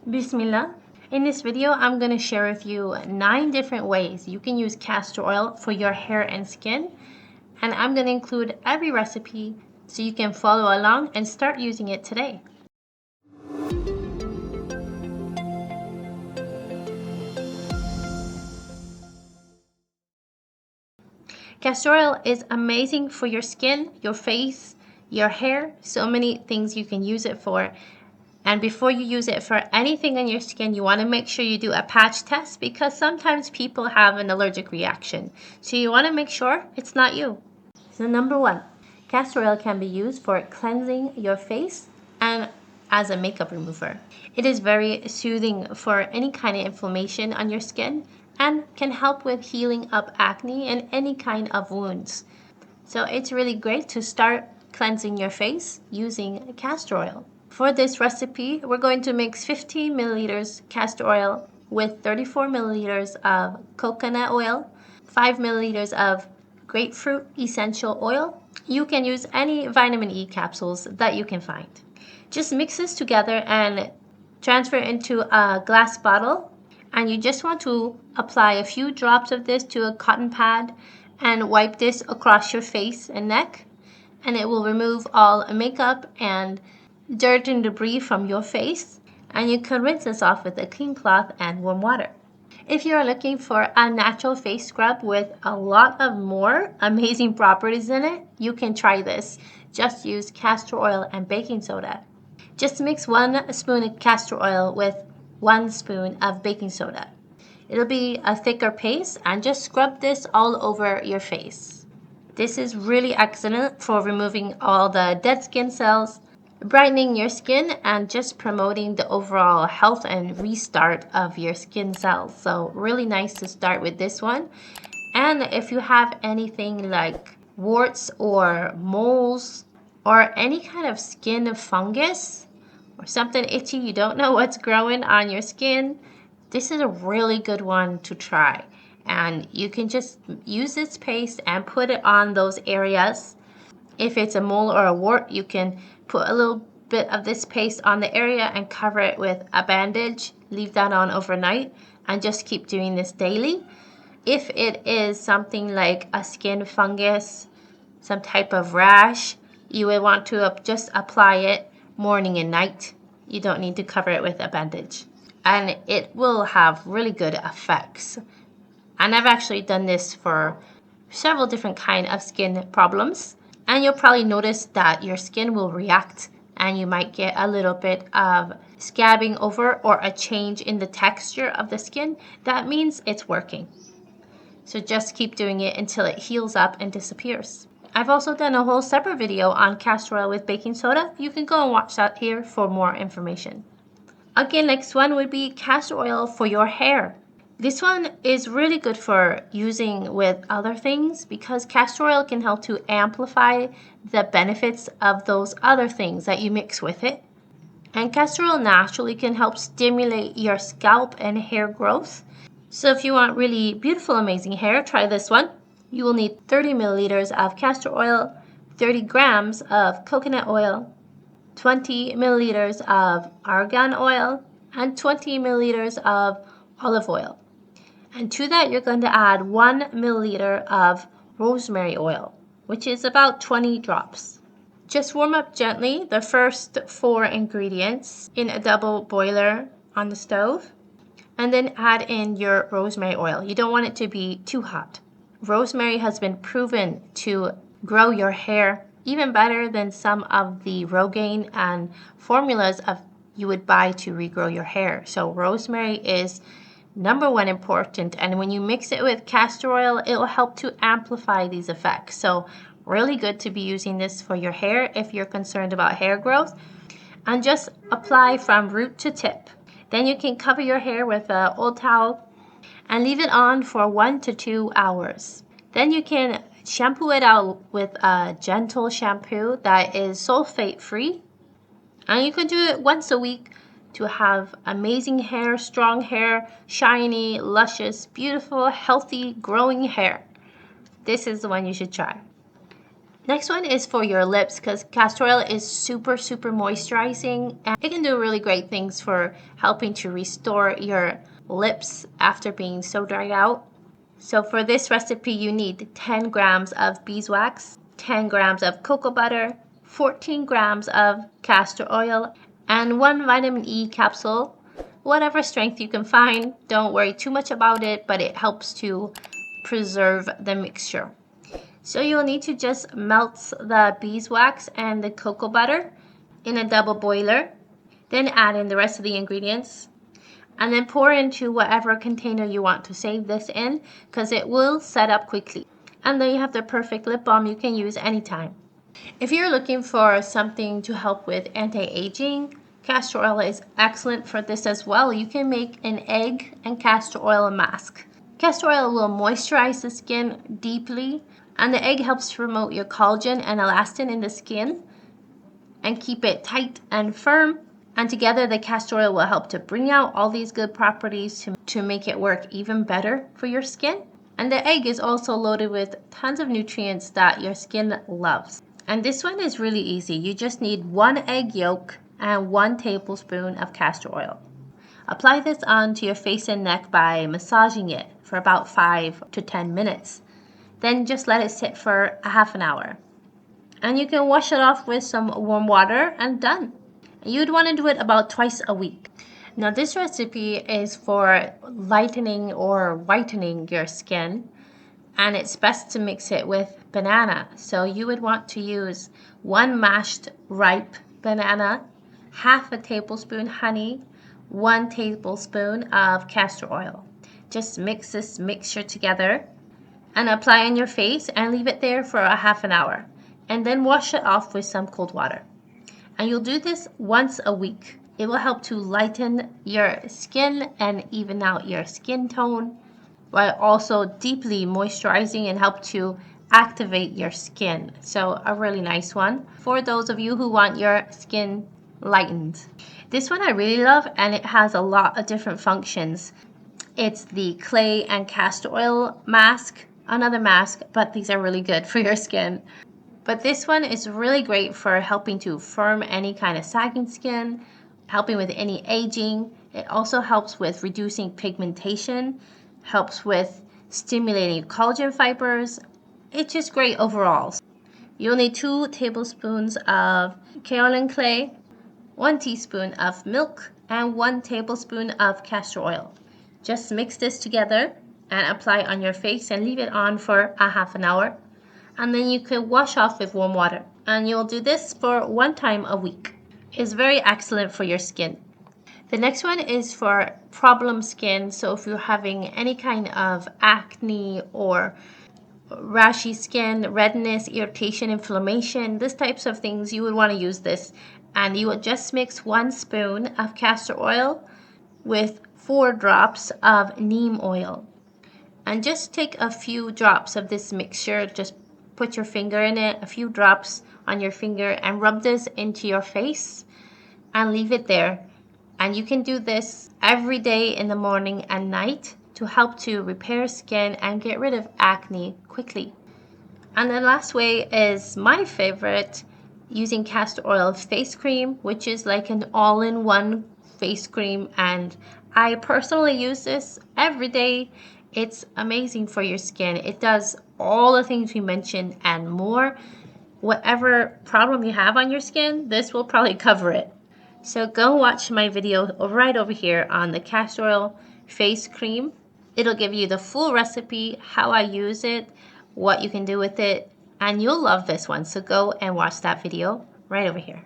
Bismillah. In this video, I'm going to share with you 9 different ways you can use castor oil for your hair and skin. And I'm going to include every recipe so you can follow along and start using it today. Castor oil is amazing for your skin, your face, your hair, so many things you can use it for. And before you use it for anything on your skin, you want to make sure you do a patch test because sometimes people have an allergic reaction. So you want to make sure it's not you. So number 1, castor oil can be used for cleansing your face and as a makeup remover. It is very soothing for any kind of inflammation on your skin and can help with healing up acne and any kind of wounds. So it's really great to start cleansing your face using castor oil. For this recipe, we're going to mix 15 milliliters castor oil with 34 milliliters of coconut oil, 5 milliliters of grapefruit essential oil. You can use any vitamin E capsules that you can find. Just mix this together and transfer into a glass bottle. And you just want to apply a few drops of this to a cotton pad and wipe this across your face and neck. And it will remove all makeup and dirt and debris from your face. And you can rinse this off with a clean cloth and warm water. If you're looking for a natural face scrub with a lot of more amazing properties in it, you can try this. Just use castor oil and baking soda. Just mix 1 spoon of castor oil with 1 spoon of baking soda. It'll be a thicker paste and just scrub this all over your face. This is really excellent for removing all the dead skin cells, brightening your skin, and just promoting the overall health and restart of your skin cells. So really nice to start with this one. And if you have anything like warts or moles or any kind of skin fungus or something itchy, you don't know what's growing on your skin, this is a really good one to try. And you can just use this paste and put it on those areas. If it's a mole or a wart, you can put a little bit of this paste on the area and cover it with a bandage. Leave that on overnight and just keep doing this daily. If it is something like a skin fungus, some type of rash, you would want to just apply it morning and night. You don't need to cover it with a bandage. And it will have really good effects. And I've actually done this for several different kind of skin problems. And you'll probably notice that your skin will react and you might get a little bit of scabbing over or a change in the texture of the skin. That means it's working. So just keep doing it until it heals up and disappears. I've also done a whole separate video on castor oil with baking soda. You can go and watch that here for more information. Again, next one would be castor oil for your hair. This one is really good for using with other things because castor oil can help to amplify the benefits of those other things that you mix with it. And castor oil naturally can help stimulate your scalp and hair growth. So if you want really beautiful, amazing hair, try this one. You will need 30 milliliters of castor oil, 30 grams of coconut oil, 20 milliliters of argan oil, and 20 milliliters of olive oil. And to that, you're going to add 1 milliliter of rosemary oil, which is about 20 drops. Just warm up gently the first 4 ingredients in a double boiler on the stove, and then add in your rosemary oil. You don't want it to be too hot. Rosemary has been proven to grow your hair even better than some of the Rogaine and formulas you would buy to regrow your hair. So rosemary is number 1 important, and when you mix it with castor oil, it will help to amplify these effects. So really good to be using this for your hair if you're concerned about hair growth. And just apply from root to tip. Then you can cover your hair with an old towel and leave it on for 1 to 2 hours. Then you can shampoo it out with a gentle shampoo that is sulfate free. And you can do it once a week to have amazing hair, strong hair, shiny, luscious, beautiful, healthy, growing hair. This is the one you should try. Next one is for your lips, because castor oil is super moisturizing, and it can do really great things for helping to restore your lips after being so dried out. So for this recipe, you need 10 grams of beeswax, 10 grams of cocoa butter, 14 grams of castor oil, and 1 vitamin E capsule, whatever strength you can find. Don't worry too much about it, but it helps to preserve the mixture. So you'll need to just melt the beeswax and the cocoa butter in a double boiler, then add in the rest of the ingredients, and then pour into whatever container you want to save this in, because it will set up quickly. And then you have the perfect lip balm you can use anytime. If you're looking for something to help with anti-aging, castor oil is excellent for this as well. You can make an egg and castor oil mask. Castor oil will moisturize the skin deeply, and the egg helps to promote your collagen and elastin in the skin and keep it tight and firm. And together, the castor oil will help to bring out all these good properties to make it work even better for your skin. And the egg is also loaded with tons of nutrients that your skin loves. And this one is really easy. You just need 1 egg yolk and 1 tablespoon of castor oil. Apply this onto your face and neck by massaging it for about 5 to 10 minutes. Then just let it sit for a half an hour. And you can wash it off with some warm water and done. You'd want to do it about twice a week. Now this recipe is for lightening or whitening your skin, and it's best to mix it with banana. So you would want to use 1 mashed ripe banana, half a tablespoon honey, 1 tablespoon of castor oil. Just mix this mixture together and apply on your face and leave it there for a half an hour, and then wash it off with some cold water. And you'll do this once a week. It will help to lighten your skin and even out your skin tone, while also deeply moisturizing and help to activate your skin. So a really nice one for those of you who want your skin lightened. This one I really love, and it has a lot of different functions. It's the clay and castor oil mask, another mask, but these are really good for your skin. But this one is really great for helping to firm any kind of sagging skin, helping with any aging. It also helps with reducing pigmentation, helps with stimulating collagen fibers. It's just great overall. You'll need 2 tablespoons of kaolin clay, 1 teaspoon of milk, and 1 tablespoon of castor oil. Just mix this together and apply on your face and leave it on for a half an hour. And then you can wash off with warm water. And you'll do this for 1 time a week. It's very excellent for your skin. The next one is for problem skin. So if you're having any kind of acne or rashy skin, redness, irritation, inflammation, these types of things, you would want to use this. And you would just mix 1 spoon of castor oil with 4 drops of neem oil. And just take a few drops of this mixture, just put your finger in it, a few drops on your finger, and rub this into your face and leave it there. And you can do this every day in the morning and night to help to repair skin and get rid of acne quickly. And the last way is my favorite, using castor oil face cream, which is like an all-in-one face cream, and I personally use this every day. It's amazing for your skin. It does all the things we mentioned and more. Whatever problem you have on your skin, this will probably cover it. So go watch my video right over here on the castor oil face cream. It'll give you the full recipe, how I use it, what you can do with it, and you'll love this one. So go and watch that video right over here.